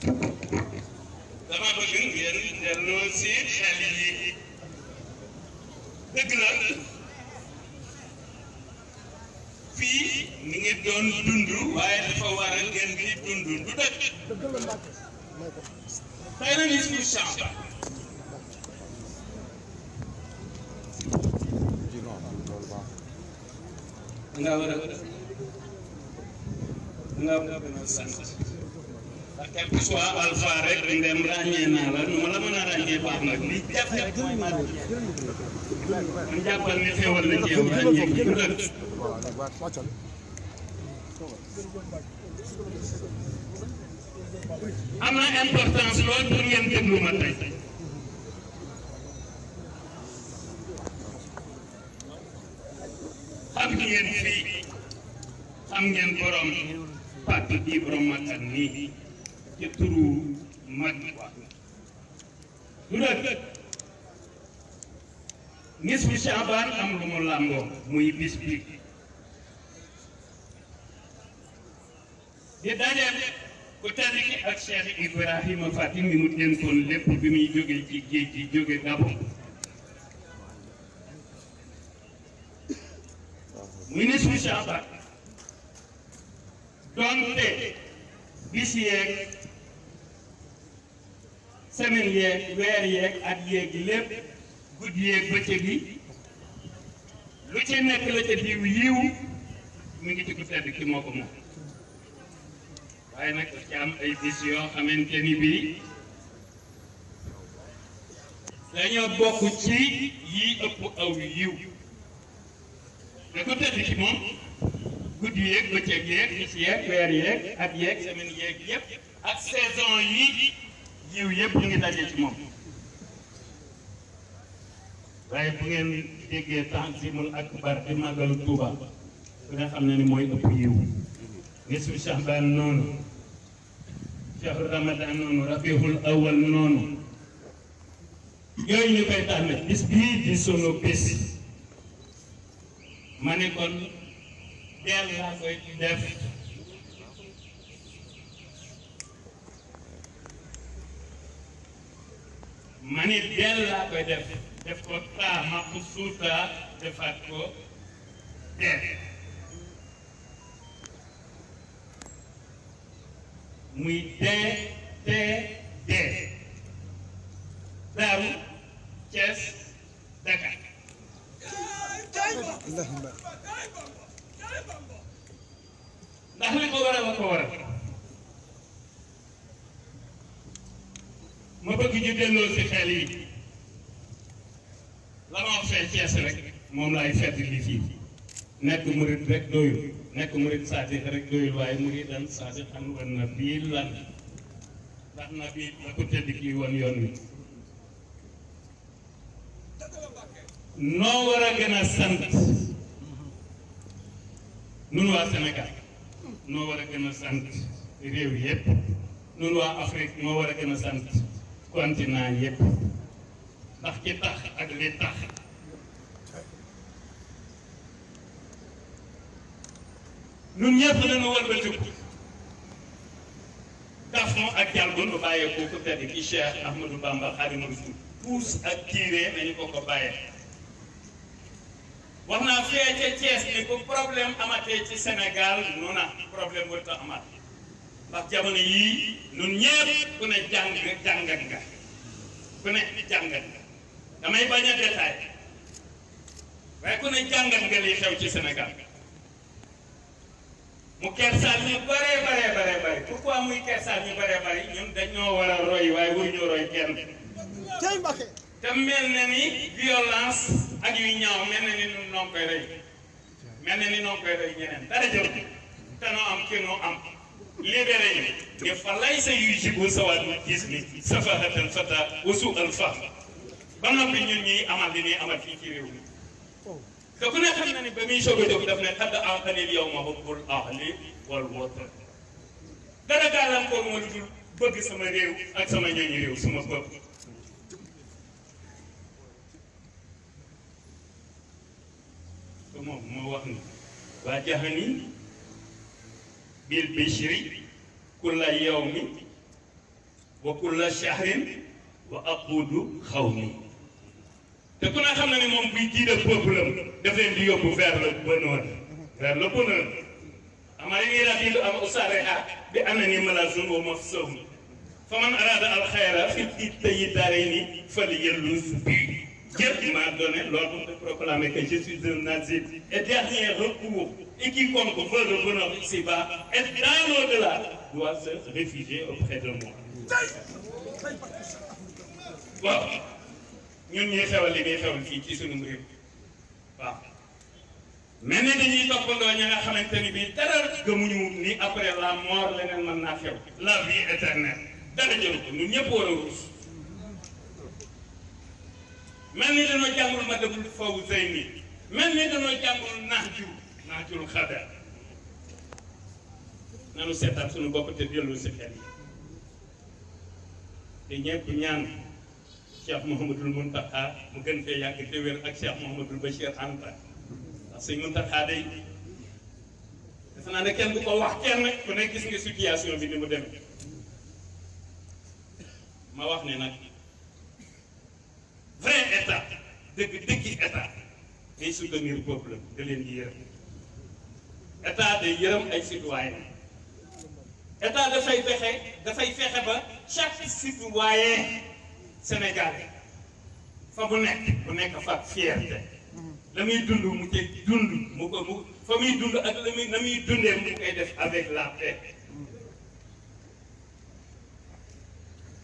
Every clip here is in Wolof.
dama bëgg ngeen delloo si xel yi dëgg la fii ni ngi doon dund waaye dafa war a ngeen di dund du dëgg tey na ni suñu chamba nga war a gën a sant ndax quel que soit alpha rek ndem ràññee naa la nu ma la mën a ràññee baax nag li jafe mooy man jàppal ni xewal na ci yow ràññee gi du dëgg am na importance lool pour ngeen déglu ma tey xam ngeen fii xam ngeen borom pàcc bii borom makkan nii ci turu mag wa du dëgg nisfu Shaaban am lu mu làmboo muy bis bi di dajeel ku tedd ki ak Cheikh Ibrahima Fatim mi mu dénkoon lépp bi muy jóge ci géej gi jóge Gabon muy nisfu Shaaban donte bis yeeg semaine yeeg weer yeeg at yeeg lépp guddi yeeg bëccëg yi lu ci nekk la ca diw yiw mi ngi ci ku tedd ki moo ko moom waaye nag ci am ay bis yoo xamante ni bii dañoo bokk ci yi ëpp aw yiw te ku tedd ki moom guddi yeeg bëccëg yeeg bis yeeg weer yeeg at yeeg semaine yeeg yëpp ak saison yi yiw yëpp ñu ngi daje ci moom waaye bu ngeen déggee Tanzimul Akbar di màggalu Tuuba bu nga xam ne ni mooy ëpp yiw nisfu Shaaban noonu shahru Ramadan noonu Rabiul Awwal noonu yooyu ñu koy tànn bis bii di sunu bis ma ne kon deel laa koy def ma ni deel laa koy def ko taa ma ko suuta defaat ko deel muy dee Daaru Thiès Dakar ndax li ko waral ko waral ma bëgg ñu delloo si xel yi la ma wax fee Thiès rek moom laay fedd li fii nekk murid rek doyul nekk murid saadix rek doyul waaye muridan saadixan wa nabilan ndax nabi la ko tëdd kii woon yoon wi noo war a gën a sant nun waa Sénégal noo war a gën a sant réew yépp nun waa Afrique noo war a gën a sant continent yépp ndax ci tax ak li tax nun ñëpp dañu war ba tëb daf mo ak jàlbu nu bàyyee ko ko tedd ki Cheikh Ahmadou Bamba Xaadimu Rasuul puus ak tiiree nañu ko bàyyee wax naa fee ca Thiès ni ko problème amatee ci Sénégal nu na problème warut a amat ndax jamono yii nun ñëpp ku ne jàngat nga damay bañ a détail waaye ku ne jàngat nga liy xew ci Sénégal mu kersaal ñu bare pourquoi muy kersaal ñu bare ñun dañoo war a roy waaye waruñoo roy kenn te mel na ni violence ak yu ñaaw mel na ni ñun noo koy rey ñeneen dara jël te noo am ki noo am libéré ñu ne fa lay sa yuy jibu sawaatu gis ni safahatal fata wasu al fahm ba noppi ñun ñuy amal li ñuy amal fii ci réew mi te ku ne xam na ni ba muy soog a jóg daf ne xadd aqalil yow ma hubbul ahli wal watan dara gàllankoor ma lu dul bëgg sama réew ak sama ñooñu réew suma bopp te moom moo wax ni waa jaxani bil bishri kulla yawmi wa kulla shahrin wa aqudu xawmi te ku ne xam na ne moom buy jiite peuple am daf leen di yóbbu vers le bonheur vers le bonheur ama yi rabilu am usariha bi annani malazun wa mafsum faman arada al khayra fi ittayi darayni falyalluz bi Dieu m'a donné l'ordre de proclamer que je suis un asile et dernier recours et quiconque veut le bonheur ici-bas et dans l'au-delà doit se réfugier auprès de moi. waaw ñun ñuy xewal li ñuy xewal fii ci sunu réew waaw mel ni dañuy toppandoo ña nga xamante ni bii dara gëmuñu ni après la mort leneen mën naa xew la vie éternelle dara jël ko ñun ñëpp war a ruus mel ni dañoo jàngul ma déglu foofu sëy nii mel ni dañoo jàngul naajul xadar nanu seetaat suñu bopp te dellu si xel yi te ñëpp ñaan Cheikh Mouhamadul Mountakha mu gën fee yàgg te wér ak Cheikh Mouhamadul Bachir Anta ndax sëñ Mountakha day defe naa ne kenn du ko wax kenn ku ne gis nga situation bi ni mu demee ma wax ne nag vrai état dëggi état day soutenir peuple da leen di yërëm état day yërëm ay citoyen état dafay fexe ba chaque citoyen sénégalais fa mu nekk fa fierté la muy dund mu ci dund mu fa muy dund ak na muy dundee mu koy def avec la paix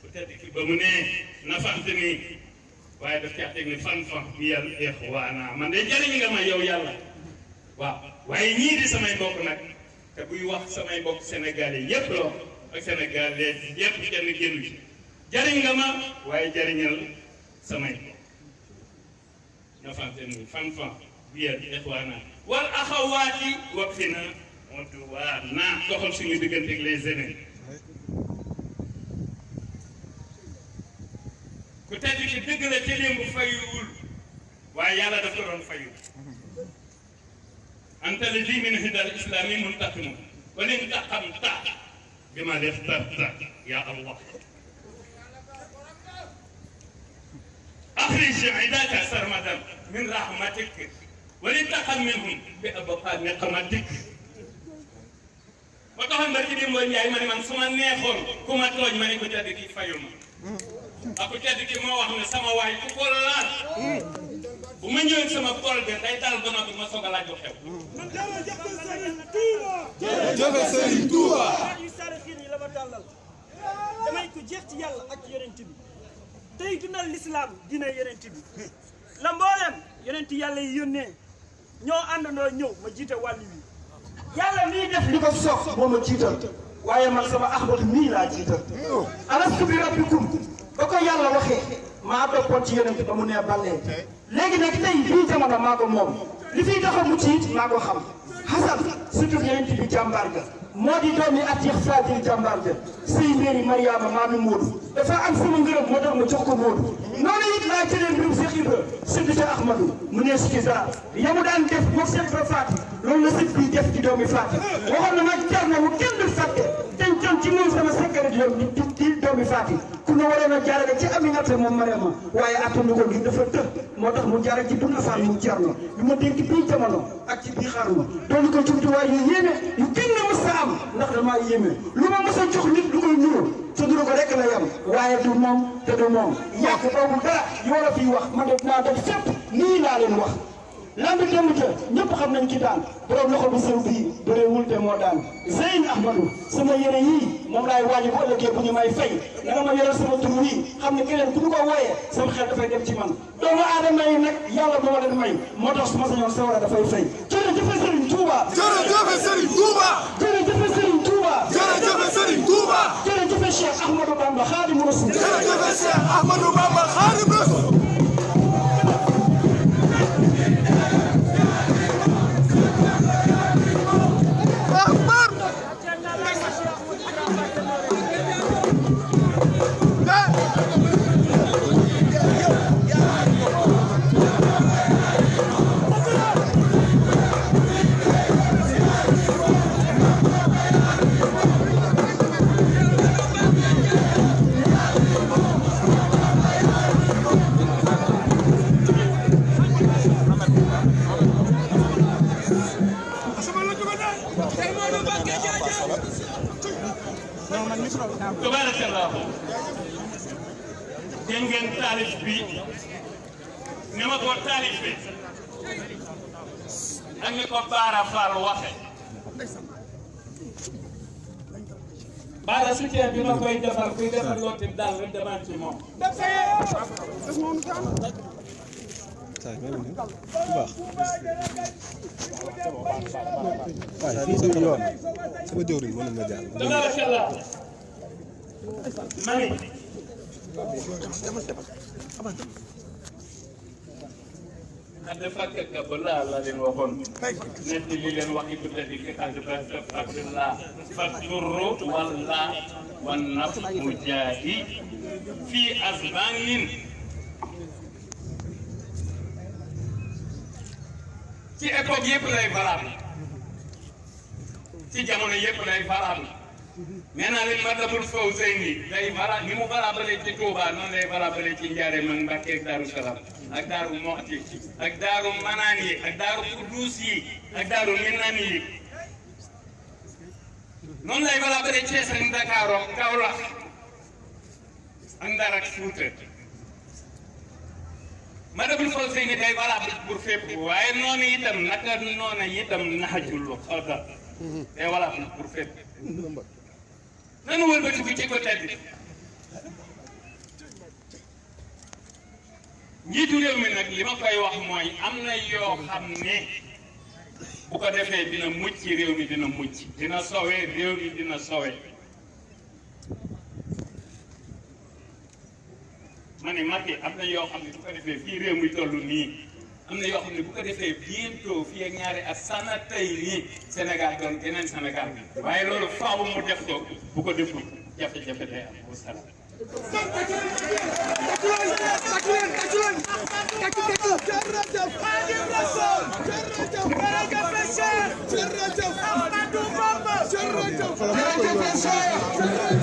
peut-être que ba mu ne nafaxte ni waaye daf caa teg ne fan biyal ixwaana man de jëriñ nga ma yow yàlla waaw waaye ñii di samay mbokk nag te buy wax samay mbokk sénégalais yépp la ak sénégalais yépp kenn génn ci jëriñ nga ma waaye jëriñal samay mbokk nafaxte ni fan biyal ixwaana wal axawaati waqfina udwaana doxal suñu diggante ak les ennemis ku tedd ci dëgg la ci démb fayuwul waaye yàlla daf ko doon fayu anta lazi min hidal islami muntaqimu wa lim taqamta bima leftarta ya allah akhrij ibadaka sarmadan min rahmatik wa lim taqam minhum bi abqa niqmatik ma taxoon ba ci démb Njaay ma ne man su ma neexoon ku ma tooñ ma ne ko tedd ki fayu ma ak ku tedd ki moo wax ne sama waay ku ko laal bu ma ñëwee sama tool bi day daal ba noppi ma soog a laaj lu xew. jërëjëf Serigne Touba. yu saaraxiin yi la ma dàllal damay ko jeex ci yàlla ak yonent bi tey dundal lislaam dina yonent bi la mboolem yonent yàlla yi yónnee ñoo àndandoo ñëw ma jiite wàllu wi yàlla nii def li ko soof moo ma jiital waaye man sama Ahmadu mii laa jiital alastu bi rabbikum ba ko yàlla waxee maa doppoon ci yonent ba mu nee ballee léegi nag tey bii jamono maa ko moom li fiy tax a mucc it maa ko xam Xasan surtout yonent bi jàmbaar ga moo di doomi Atiix Fatil jàmbaar ja sëy mbéeri Mariama maami Moodu dafa am sama ngërëm moo tax ma jox ko Moodu noonu it laa jëlee mbirum Cheikh Ibra surtout ca Ahmadu mu ne si dara yamu daan def moom Cheikh Ibra Faati loolu la sët bi def ci doomi Faati waxoon na nag jar na mu kenn du fàtte dencoon ci moom sama secret yoon di doomi Faati ku ne waroon a jaarale ci Aminata moom Mariama waaye attandu ko ngir dafa të moo tax mu jaarale ci Duna Fall mu Cerno bi ma dénk bii jamono ak ci bii xaruma doon ko jumtuwaay yu yéeme yu kenn mës a am ndax damaa yéeme lu ma mës a jox nit lu koy nuroo te duru ko rek la yam waaye du moom te du moom yàq boobu dara yoo la fiy wax man de naa def fépp nii laa leen wax lamb démb te ñëpp xam nañ ci daan borom loxo bu sew bii bëreewul te moo daan Zeyn Ahmadou sama yére yii moom laay wàññi bu ëllëgee bu ñu may fay na nga ma yoral sama tur wii xam ne keneen ku ñu ko wooyee sama xel dafay dem ci man doomu aadama yi nag yàlla moo leen may moo tax su ma sañoon sa war a dafay fay jërëjëf Serigne Touba jërëjëf Serigne Touba. jërëjëf Serigne Touba jërëjëf Serigne Touba. jërëjëf Cheikh Ahmadou Bamba Khadimu Rasul jërëjëf Cheikh Ahmadou Bamba Khadimu Rasul. tabarakallah dégg ngeen taalif bi ni ma ko taalifee ak ni ko Baara Fall waxe Baara soutien bi ma koy defal kuy defal loolu daal rek demande ci moom. tabarakallah mani xadda fàkkaka ba la leen waxoon net li leen waxi bu tëddi ki xadda fàkkala fakturru walla wan naf mujaahi fii azbanin ci époque yëpp lay valable ci jamono yëpp lay valable nee naa leen Matlabul Fawzayni day valable ni mu valable ci Touba noonu lay valable ci Njaaréem ak Mbàkke ak Daaru Salaam ak Daaru Muxti ak Daaru Manaan yi ak Daaru Kudus yi ak Daaru Minaan yi noonu lay valable ci Thiès ak Dakar ak Kaolack ak Ndar ak Fuuta Matlabul Fawzayni day valable pour fépp waaye noonu itam naka noonu itam Nahjul Qadar day valable pour fépp nanu wëlbatiku ci ko tedd njiitu réew mi nag li ma koy wax mooy am na yoo xam ne bu ko defee dina mucc réew mi dina mucc dina sowe réew mi dina sowe ma ne Macky am na yoo xam ne bu ko defee fii réew mi toll nii am na yoo xam ne bu ko defee bientôt fii ak ñaari at sana tey nii Sénégal doon geneen Sénégal waaye loolu faaw mu def ko bu ko deful jafe-jafe day am wa salaam. jërëjëf